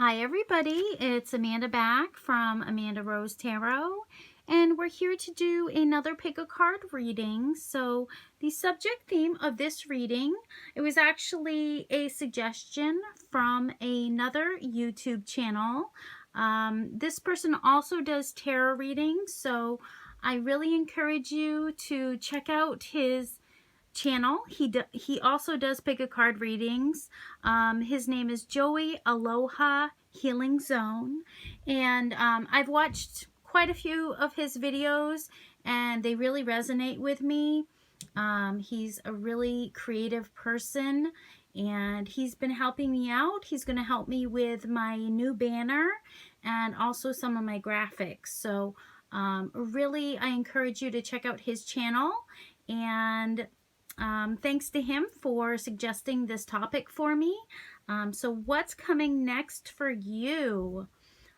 Hi everybody, it's Amanda back from Amandarosetarot, and we're here to do another pick a card reading. So the subject theme of this reading, it was actually a suggestion from another YouTube channel. This person also does tarot readings, so I really encourage you to check out his channel. He also does pick a card readings. His name is Joey Aloha Healing Zone, and I've watched quite a few of his videos and they really resonate with me. He's a really creative person and he's been helping me out. He's going to help me with my new banner and also some of my graphics. So really I encourage you to check out his channel, and thanks to him for suggesting this topic for me. So what's coming next for you?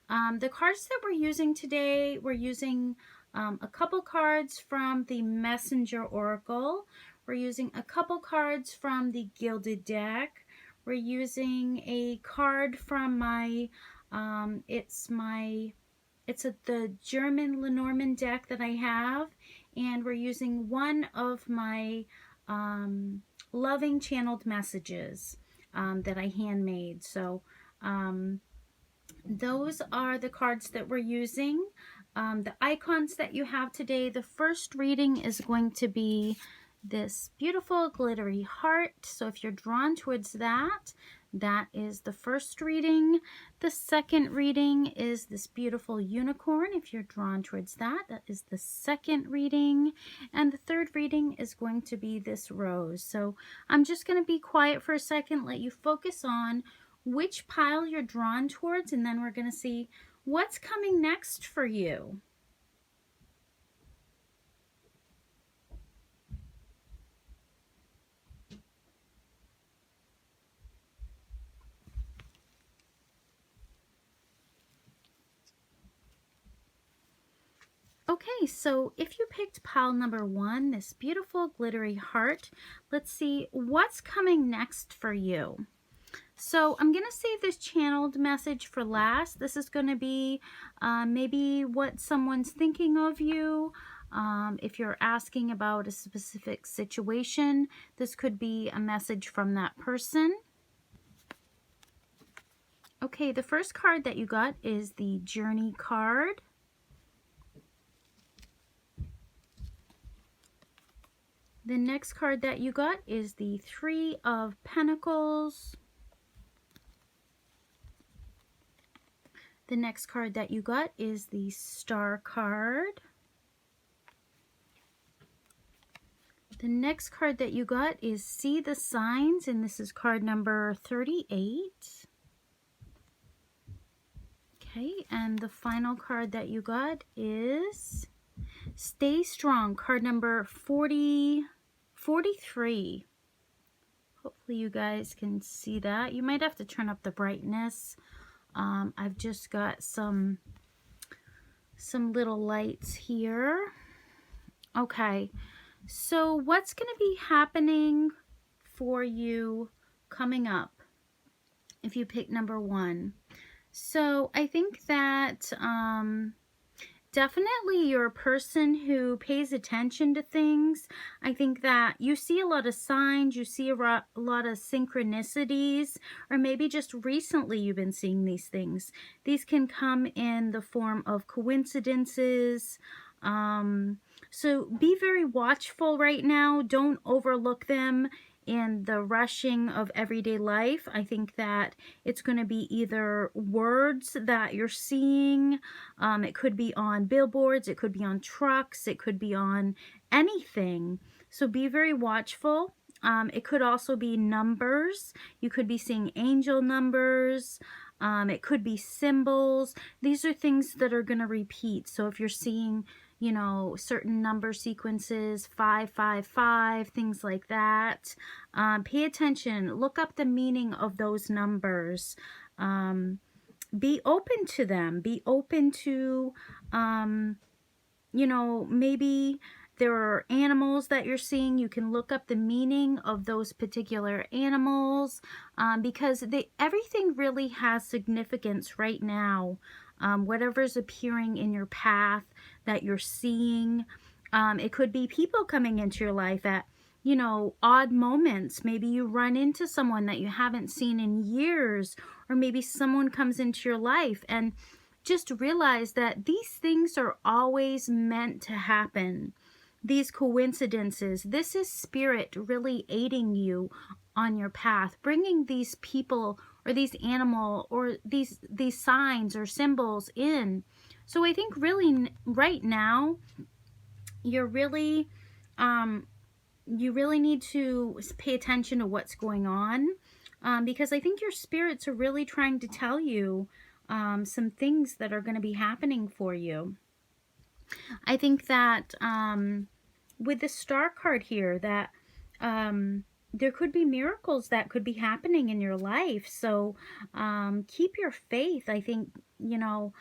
The cards that we're using today, we're using a couple cards from the Messenger Oracle. We're using a couple cards from the Gilded deck. We're using a card from my, it's the German Lenormand deck that I have, and we're using one of my loving channeled messages that I handmade. So those are the cards that we're using. The icons that you have today, the first reading is going to be this beautiful glittery heart. So if you're drawn towards that, that is the first reading. The second reading is this beautiful unicorn. If you're drawn towards that, that is the second reading. And the third reading is going to be this rose. So I'm just going to be quiet for a second, let you focus on which pile you're drawn towards, and then we're going to see what's coming next for you. Okay, so if you picked pile number 1, this beautiful glittery heart, let's see what's coming next for you. So I'm going to save this channeled message for last. This is going to be maybe what someone's thinking of you. If you're asking about a specific situation, this could be a message from that person. Okay, the first card that you got is the Journey card. The next card that you got is the Three of Pentacles. The next card that you got is the Star card. The next card that you got is See the Signs, and this is card number 38. Okay, and the final card that you got is Stay Strong, card number 43. Hopefully you guys can see that. You might have to turn up the brightness. I've just got some little lights here. Okay, so what's going to be happening for you coming up if you pick number 1? So I think that definitely you're a person who pays attention to things. I think that you see a lot of signs, you see a lot of synchronicities, or maybe just recently you've been seeing these things. These can come in the form of coincidences. So be very watchful right now. Don't overlook them in the rushing of everyday life. I think that it's going to be either words that you're seeing, it could be on billboards, it could be on trucks, it could be on anything. So be very watchful. It could also be numbers. You could be seeing angel numbers. It could be symbols. These are things that are going to repeat. So if you're seeing, you know, certain number sequences, 555, things like that, pay attention. Look up the meaning of those numbers. Be open to them. Be open to, you know, maybe there are animals that you're seeing. You can look up the meaning of those particular animals, because everything really has significance right now. Whatever's appearing in your path that you're seeing. It could be people coming into your life at, you know, odd moments. Maybe you run into someone that you haven't seen in years, or maybe someone comes into your life, and just realize that these things are always meant to happen. These coincidences, this is spirit really aiding you on your path, bringing these people or these animal or these signs or symbols in. So I think really right now, you're really, you really need to pay attention to what's going on, because I think your spirits are really trying to tell you some things that are going to be happening for you. I think that with the Star card here, that there could be miracles that could be happening in your life. So keep your faith. I think, you know,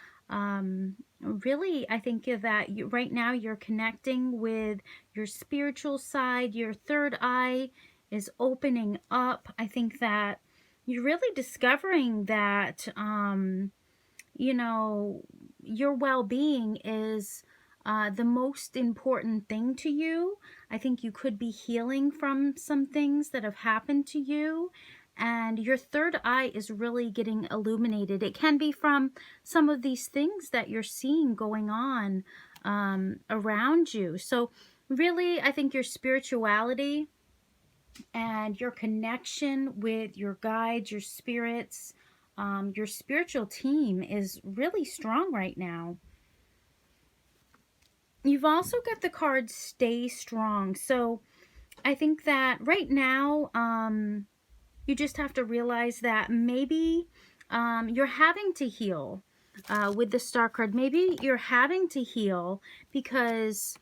really, I think that right now you're connecting with your spiritual side. Your third eye is opening up. I think that you're really discovering that, you know, your well-being is the most important thing to you. I think you could be healing from some things that have happened to you, and your third eye is really getting illuminated. It can be from some of these things that you're seeing going on around you. So really, I think your spirituality and your connection with your guides, your spirits, your spiritual team is really strong right now. You've also got the card Stay Strong. So I think that right now, you just have to realize that maybe you're having to heal with the Star card. Maybe you're having to heal because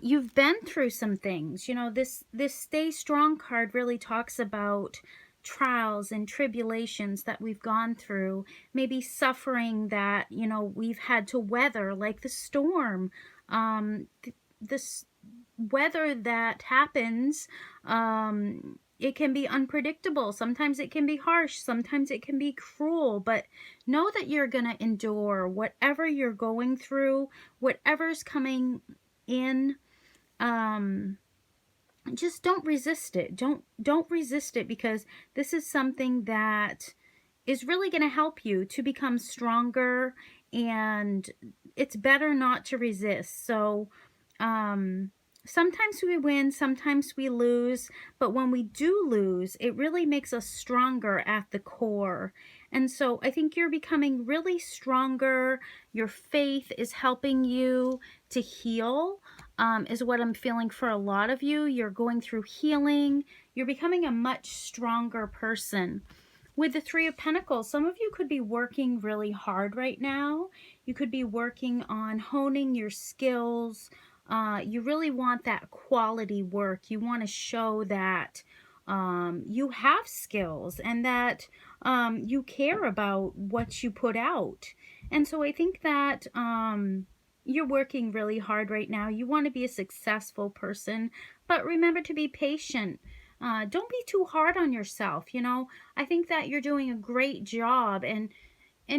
you've been through some things. You know, this Stay Strong card really talks about trials and tribulations that we've gone through, maybe suffering that, you know, we've had to weather, like the storm, this weather that happens. It can be unpredictable. Sometimes it can be harsh. Sometimes it can be cruel. But know that you're going to endure whatever you're going through, whatever's coming in. Just don't resist it. Don't resist it, because this is something that is really going to help you to become stronger, and it's better not to resist. So sometimes we win, sometimes we lose, but when we do lose, it really makes us stronger at the core. And so I think you're becoming really stronger. Your faith is helping you to heal, is what I'm feeling for a lot of you. You're going through healing. You're becoming a much stronger person. With the Three of Pentacles, some of you could be working really hard right now. You could be working on honing your skills. You really want that quality work. You want to show that you have skills and that you care about what you put out. And so I think that you're working really hard right now. You want to be a successful person, but remember to be patient. Don't be too hard on yourself. You know, I think that you're doing a great job, and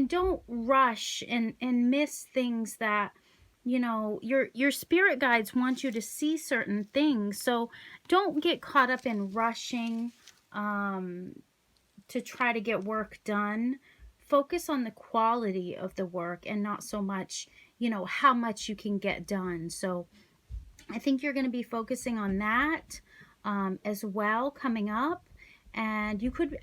don't rush and miss things that, you know, your spirit guides want you to see certain things. So don't get caught up in rushing to try to get work done. Focus on the quality of the work and not so much, you know, how much you can get done. So I think you're going to be focusing on that as well coming up. And you could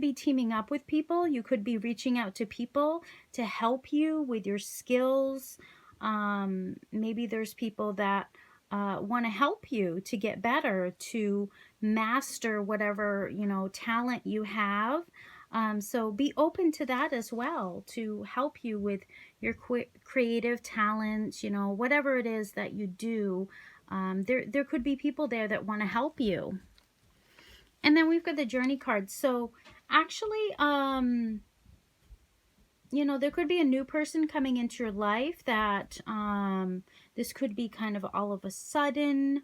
be teaming up with people. You could be reaching out to people to help you with your skills. Maybe there's people that want to help you to get better, to master whatever, you know, talent you have. So be open to that as well, to help you with your creative talents, you know, whatever it is that you do. There could be people there that want to help you. And then we've got the Journey card. So actually, you know, there could be a new person coming into your life that This could be kind of all of a sudden.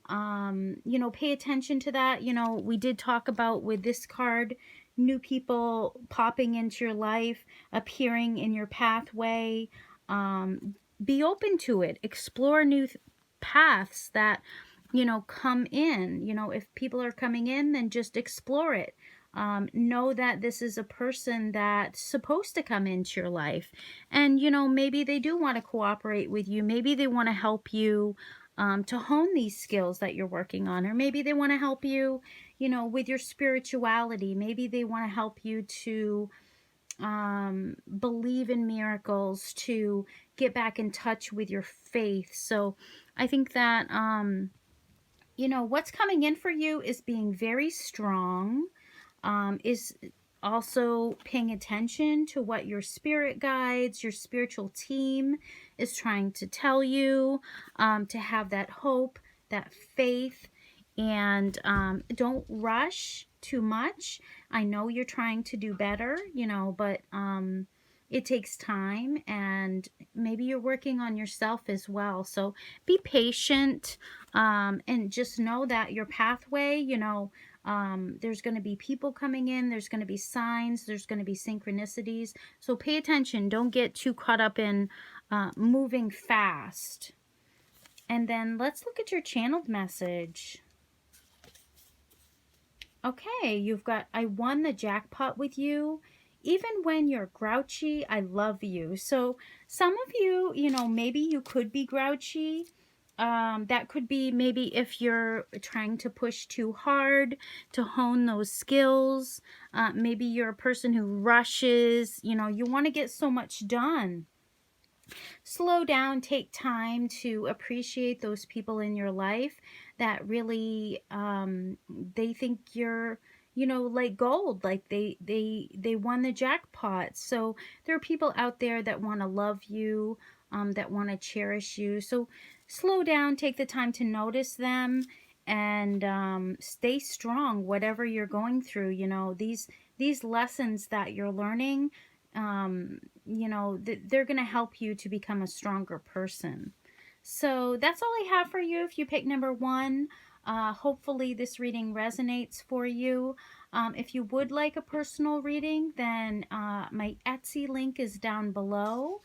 You know, pay attention to that. You know, we did talk about with this card, new people popping into your life, appearing in your pathway. Be open to it. Explore new paths that, you know, come in. You know, if people are coming in, then just explore it. Know that this is a person that's supposed to come into your life. And, you know, maybe they do want to cooperate with you. Maybe they want to help you to hone these skills that you're working on. Or maybe they want to help you, you know, with your spirituality. Maybe they want to help you to believe in miracles, to get back in touch with your faith. So I think that, you know, what's coming in for you is being very strong, is also paying attention to what your spirit guides, your spiritual team is trying to tell you, to have that hope, that faith, and don't rush too much. I know you're trying to do better, you know, but it takes time, and maybe you're working on yourself as well. So be patient, and just know that your pathway, you know, there's going to be people coming in, there's going to be signs, there's going to be synchronicities. So pay attention. Don't get too caught up in moving fast. And then let's look at your channeled message. Okay, you've got, I won the jackpot with you. Even when you're grouchy, I love you. So some of you, you know, maybe you could be grouchy. That could be maybe if you're trying to push too hard to hone those skills. Maybe you're a person who rushes, you know, you want to get so much done. Slow down, take time to appreciate those people in your life that really, they think you're, you know, like gold, like they won the jackpot. So there are people out there that want to love you, that want to cherish you. So slow down, take the time to notice them, and stay strong, whatever you're going through. You know, these lessons that you're learning, you know, they're going to help you to become a stronger person. So that's all I have for you if you pick number 1. Hopefully this reading resonates for you. If you would like a personal reading, then my Etsy link is down below.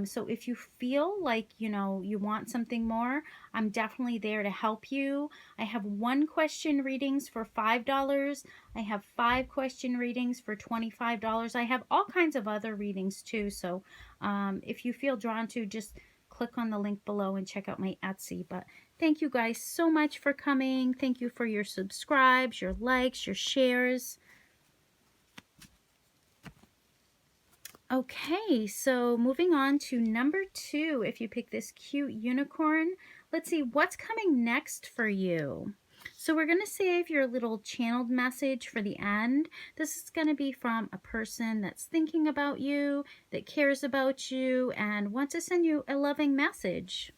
So if you feel like, you know, you want something more, I'm definitely there to help you. I have 1 question readings for $5. I have 5 question readings for $25. I have all kinds of other readings too. So if you feel drawn to, just click on the link below and check out my Etsy. But thank you guys so much for coming. Thank you for your subscribes, your likes, your shares. Okay, so moving on to number 2, if you pick this cute unicorn, let's see what's coming next for you. So we're going to save your little channeled message for the end. This is going to be from a person that's thinking about you, that cares about you, and wants to send you a loving message.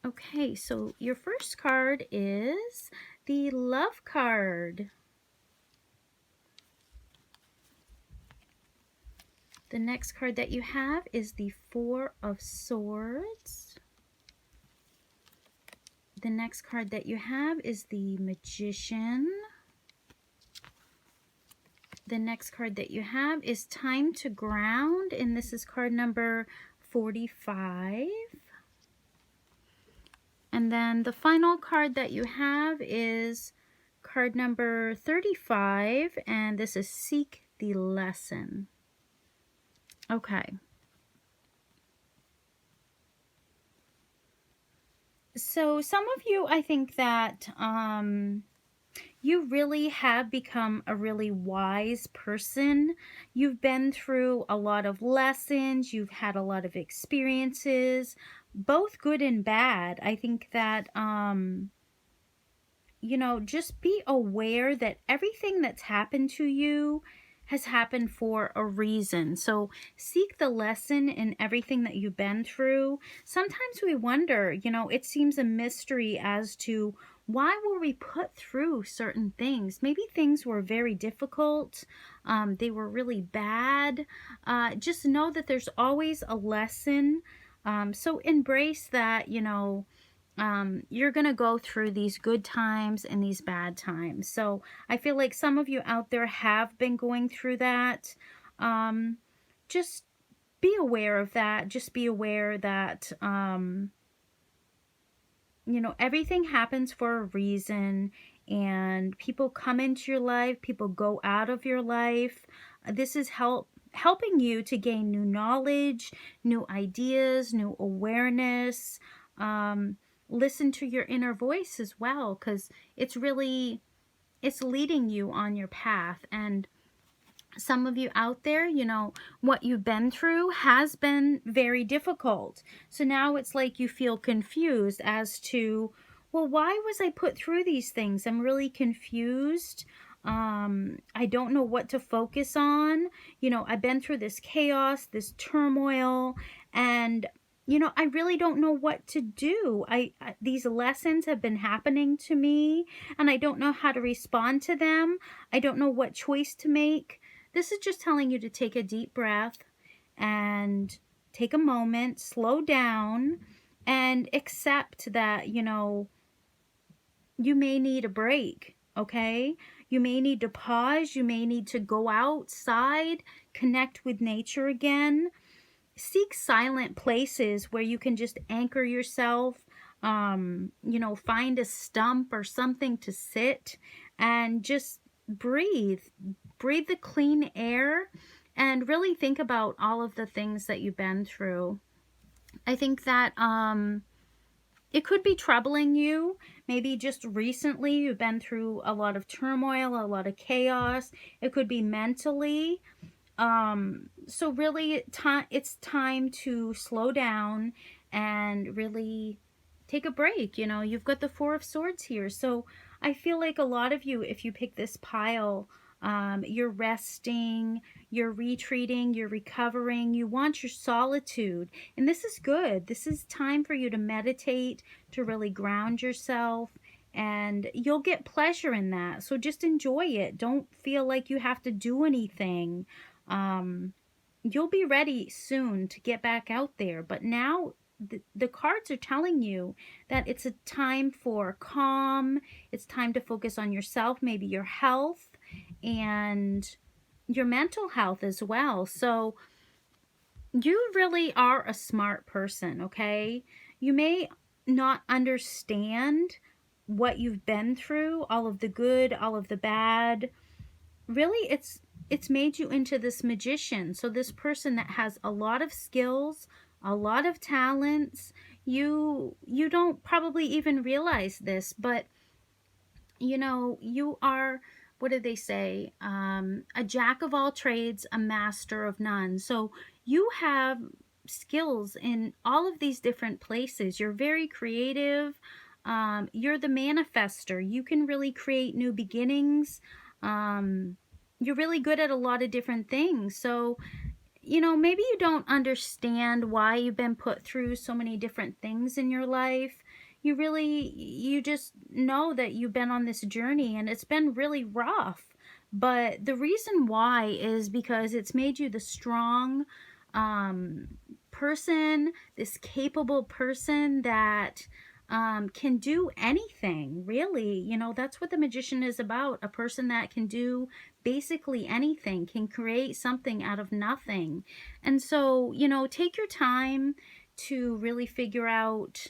Okay, so your first card is the Love card. The next card that you have is the 4 of Swords. The next card that you have is the Magician. The next card that you have is Time to Ground, and this is card number 45. And then the final card that you have is card number 35, and this is Seek the Lesson. Okay. So some of you, I think that you really have become a really wise person. You've been through a lot of lessons. You've had a lot of experiences, both good and bad. I think that, you know, just be aware that everything that's happened to you has happened for a reason. So seek the lesson in everything that you've been through. Sometimes we wonder, you know, it seems a mystery as to why were we put through certain things. Maybe things were very difficult. They were really bad. Just know that there's always a lesson So embrace that, you're going to go through these good times and these bad times. So I feel like some of you out there have been going through that. Just be aware of that. Just be aware that, everything happens for a reason, and people come into your life, people go out of your life. This is helping you to gain new knowledge, new ideas, new awareness. Listen to your inner voice as well, because it's leading you on your path. And some of you out there, what you've been through has been very difficult. So now it's like you feel confused as to, well, why was I put through these things? I'm really confused. I don't know what to focus on. I've been through this chaos, this turmoil, and I really don't know what to do. These lessons have been happening to me, and I don't know how to respond to them. I don't know what choice to make. This is just telling you to take a deep breath and take a moment, slow down, and accept that, you may need a break, okay? You may need to pause. You may need to go outside, connect with nature again. Seek silent places where you can just anchor yourself, find a stump or something to sit and just breathe. Breathe the clean air and really think about all of the things that you've been through. I think that it could be troubling you. Maybe just recently you've been through a lot of turmoil, a lot of chaos. It could be mentally. So really it's time to slow down and really take a break. You've got the Four of Swords here. So I feel like a lot of you, if you pick this pile, you're resting, you're retreating, you're recovering, you want your solitude. And this is good. This is time for you to meditate, to really ground yourself, and you'll get pleasure in that. So just enjoy it. Don't feel like you have to do anything. You'll be ready soon to get back out there. But now the cards are telling you that it's a time for calm. It's time to focus on yourself, maybe your health and your mental health as well. So you really are a smart person, okay? You may not understand what you've been through, all of the good, all of the bad. Really, it's made you into this magician. So this person that has a lot of skills, a lot of talents. You don't probably even realize this, but you are, what do they say? A jack of all trades, a master of none. So you have skills in all of these different places. You're very creative. You're the manifester. You can really create new beginnings. You're really good at a lot of different things. So, maybe you don't understand why you've been put through so many different things in your life. You just know that you've been on this journey and it's been really rough. But the reason why is because it's made you the strong person, this capable person that can do anything, really. That's what the magician is about. A person that can do basically anything, can create something out of nothing. And so, take your time to really figure out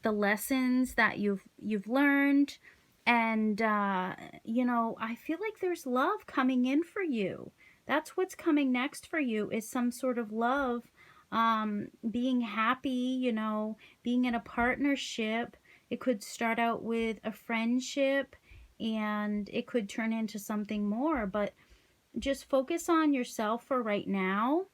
the lessons that you've learned. And, I feel like there's love coming in for you. That's what's coming next for you, is some sort of love, being happy, being in a partnership. It could start out with a friendship and it could turn into something more, but just focus on yourself for right now.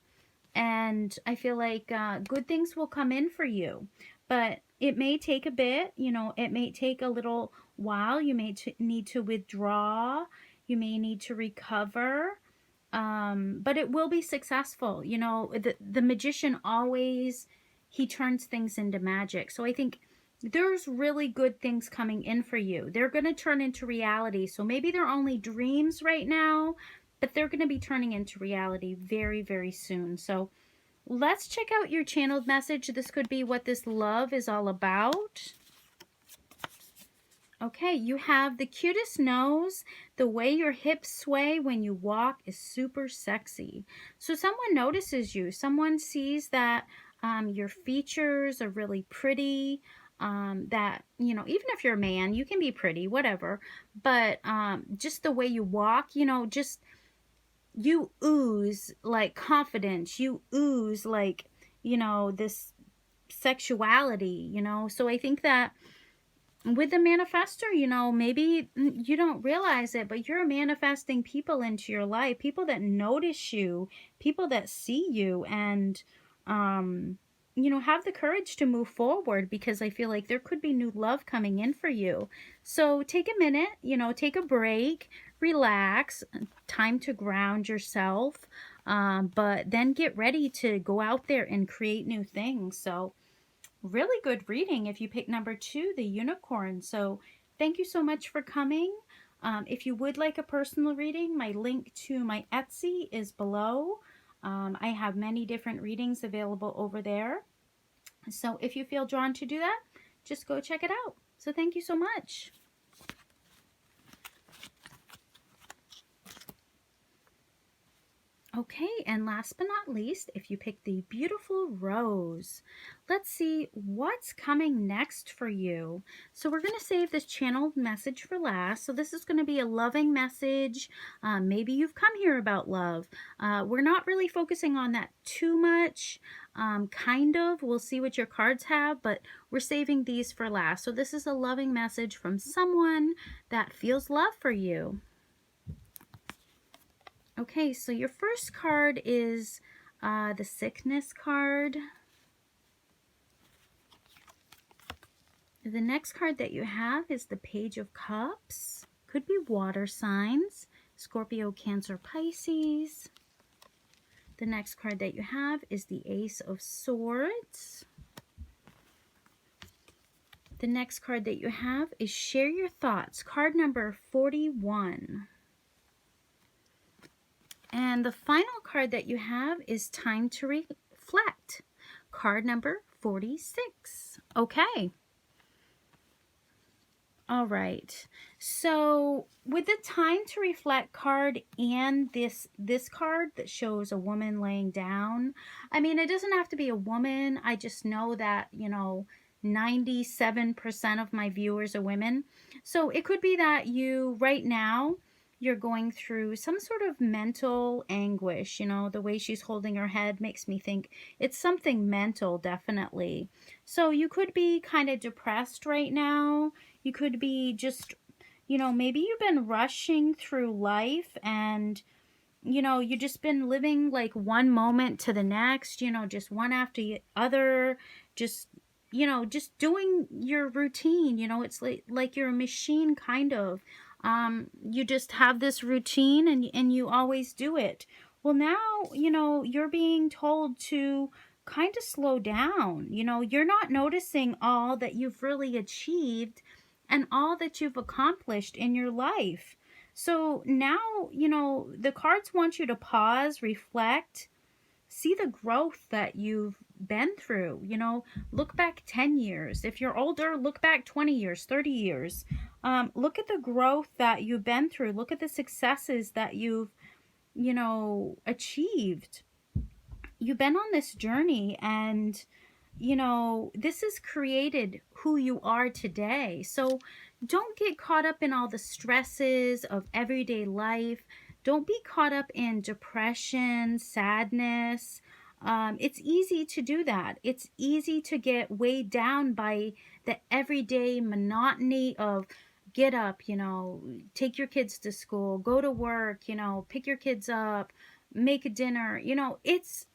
And I feel like good things will come in for you, but it may take a bit. It may take a little while. You may need to withdraw. You may need to recover. But it will be successful. The magician always, he turns things into magic. So I think there's really good things coming in for you. They're going to turn into reality. So maybe they're only dreams right now, but they're going to be turning into reality very, very soon. So let's check out your channeled message. This could be what this love is all about. Okay, you have the cutest nose. The way your hips sway when you walk is super sexy. So someone notices you. Someone sees that your features are really pretty. That, you know, even if you're a man, you can be pretty, whatever. But just the way you walk, you know, just you ooze like confidence. You ooze like, you know, this sexuality, you know. So I think that with the manifestor, you know, maybe you don't realize it, but you're manifesting people into your life, people that notice you, people that see you, and you know, have the courage to move forward, because I feel like there could be new love coming in for you. So take a minute, you know, take a break, relax, time to ground yourself, but then get ready to go out there and create new things. So really good reading if you pick number 2, the unicorn. So thank you so much for coming. If you would like a personal reading, my link to my Etsy is below. I have many different readings available over there. So if you feel drawn to do that, just go check it out. So thank you so much. Okay, and last but not least, if you pick the beautiful rose, let's see what's coming next for you. So we're going to save this channeled message for last. So this is going to be a loving message. Maybe you've come here about love. We're not really focusing on that too much. Kind of. We'll see what your cards have, but we're saving these for last. So this is a loving message from someone that feels love for you. Okay, so your first card is the sickness card. The next card that you have is the Page of Cups. Could be water signs, Scorpio, Cancer, Pisces. The next card that you have is the Ace of Swords. The next card that you have is Share Your Thoughts, card number 41. And the final card that you have is Time to Reflect, card number 46. Okay. All right. So with the Time to Reflect card and this card that shows a woman laying down, I mean, it doesn't have to be a woman. I just know that, you know, 97% of my viewers are women. So it could be that you right now, you're going through some sort of mental anguish. You know, the way she's holding her head makes me think it's something mental, definitely. So you could be kind of depressed right now. You could be just, you know, maybe you've been rushing through life and, you know, you've just been living like one moment to the next, you know, just one after the other, just, you know, just doing your routine. You know, it's like you're a machine, kind of. You just have this routine and you always do it. Well, now, you know, you're being told to kind of slow down. You know, you're not noticing all that you've really achieved and all that you've accomplished in your life. So now, you know, the cards want you to pause, reflect, see the growth that you've been through. You know, look back 10 years. If you're older, look back 20 years, 30 years. Look at the growth that you've been through. Look at the successes that you've, you know, achieved. You've been on this journey, and, you know, this has created who you are today. So don't get caught up in all the stresses of everyday life. Don't be caught up in depression, sadness. It's easy to do that. It's easy to get weighed down by the everyday monotony of get up, you know, take your kids to school, go to work, you know, pick your kids up, make a dinner. You know, it's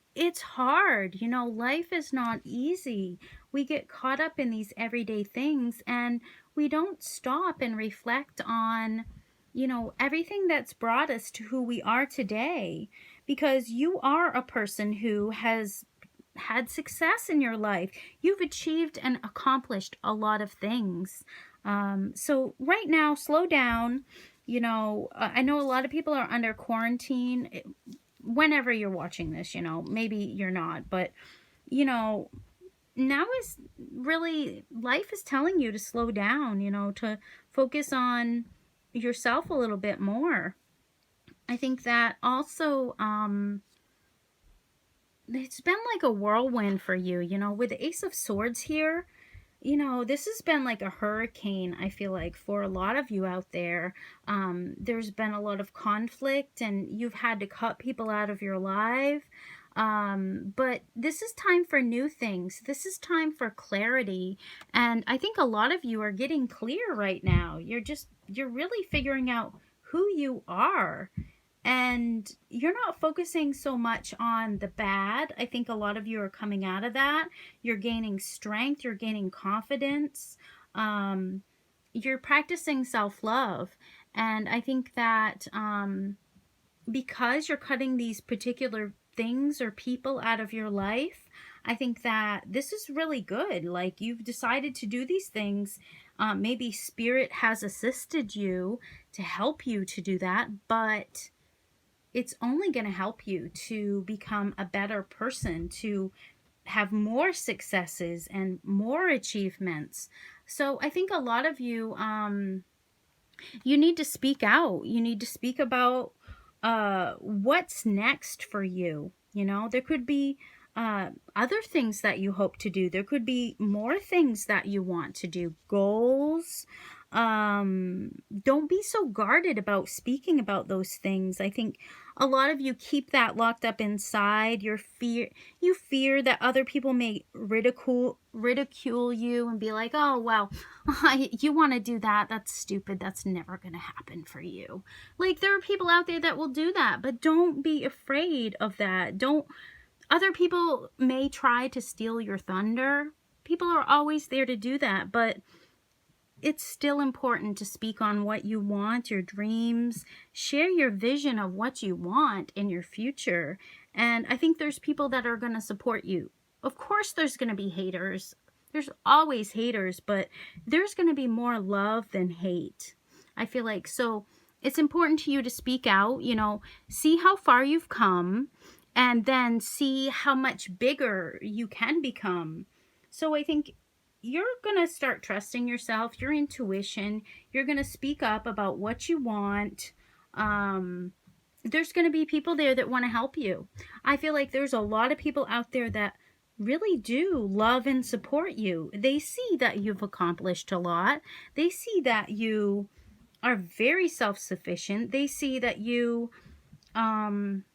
hard. You know, life is not easy. We get caught up in these everyday things and we don't stop and reflect on, you know, everything that's brought us to who we are today, because you are a person who has had success in your life. You've achieved and accomplished a lot of things. So right now, slow down. You know, I know a lot of people are under quarantine. whenever you're watching this, you know, maybe you're not, but, you know, now is really, life is telling you to slow down, you know, to focus on yourself a little bit more. I think that also, it's been like a whirlwind for you, you know, with the Ace of Swords here. You know, this has been like a hurricane, I feel like, for a lot of you out there. There's been a lot of conflict and you've had to cut people out of your life. But this is time for new things. This is time for clarity. And I think a lot of you are getting clear right now. You're really figuring out who you are. And you're not focusing so much on the bad. I think a lot of you are coming out of that. You're gaining strength. You're gaining confidence. You're practicing self-love. And I think that because you're cutting these particular things or people out of your life, I think that this is really good. Like, you've decided to do these things. Maybe spirit has assisted you to help you to do that, but it's only going to help you to become a better person, to have more successes and more achievements. So I think a lot of you, you need to speak out. You need to speak about what's next for you. You know, there could be other things that you hope to do. There could be more things that you want to do, goals. Don't be so guarded about speaking about those things. I think a lot of you keep that locked up inside. You fear that other people may ridicule you and be like, oh, well, you want to do that. That's stupid. That's never going to happen for you. Like, there are people out there that will do that, but don't be afraid of that. Other people may try to steal your thunder. People are always there to do that, but it's still important to speak on what you want, your dreams, share your vision of what you want in your future. And I think there's people that are going to support you. Of course, there's going to be haters. There's always haters, but there's going to be more love than hate, I feel like. So it's important to you to speak out, you know, see how far you've come, and then see how much bigger you can become. So I think you're going to start trusting yourself, your intuition. You're going to speak up about what you want. There's going to be people there that want to help you. I feel like there's a lot of people out there that really do love and support you. They see that you've accomplished a lot. They see that you are very self-sufficient. They see that you're on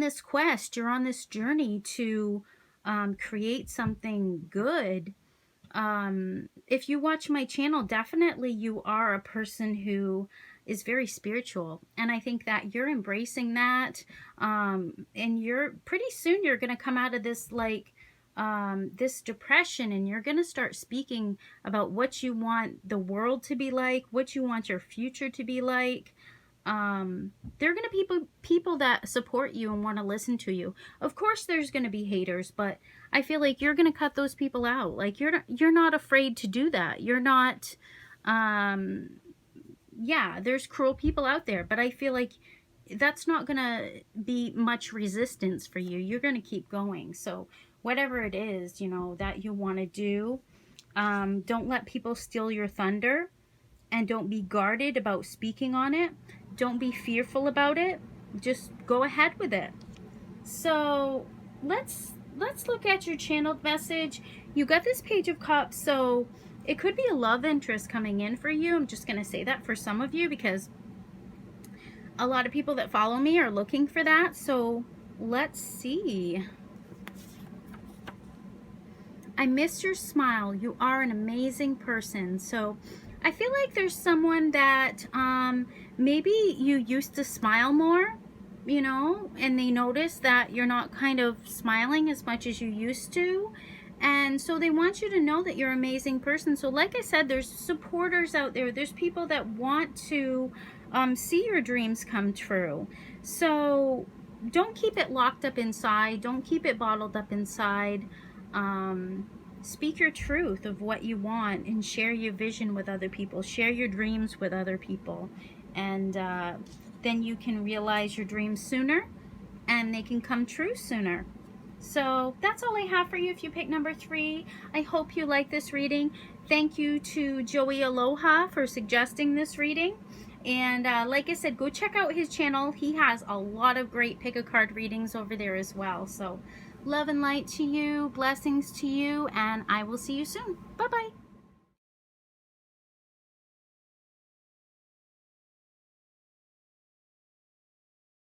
this quest. You're on this journey to create something good. If you watch my channel, definitely you are a person who is very spiritual, and I think that you're embracing that, and pretty soon you're going to come out of this, like, this depression, and you're going to start speaking about what you want the world to be like, what you want your future to be like. There are going to be people that support you and want to listen to you. Of course, there's going to be haters, but I feel like you're going to cut those people out. Like, you're not afraid to do that. You're not, yeah, there's cruel people out there, but I feel like that's not going to be much resistance for you. You're going to keep going. So whatever it is, you know, that you want to do, don't let people steal your thunder, and don't be guarded about speaking on it. Don't be fearful about it. Just go ahead with it. So let's look at your channeled message. You got this Page of Cups, so it could be a love interest coming in for you. I'm just going to say that for some of you because a lot of people that follow me are looking for that. So let's see. I miss your smile. You are an amazing person. So I feel like there's someone that maybe you used to smile more, you know, and they notice that you're not kind of smiling as much as you used to. And so they want you to know that you're an amazing person. So like I said, there's supporters out there. There's people that want to see your dreams come true. So don't keep it locked up inside. Don't keep it bottled up inside. Speak your truth of what you want and share your vision with other people. Share your dreams with other people. And then you can realize your dreams sooner and they can come true sooner. So that's all I have for you if you pick number 3. I hope you like this reading. Thank you to Joey Aloha for suggesting this reading. And like I said, go check out his channel. He has a lot of great pick-a-card readings over there as well. So love and light to you, blessings to you, and I will see you soon. Bye-bye.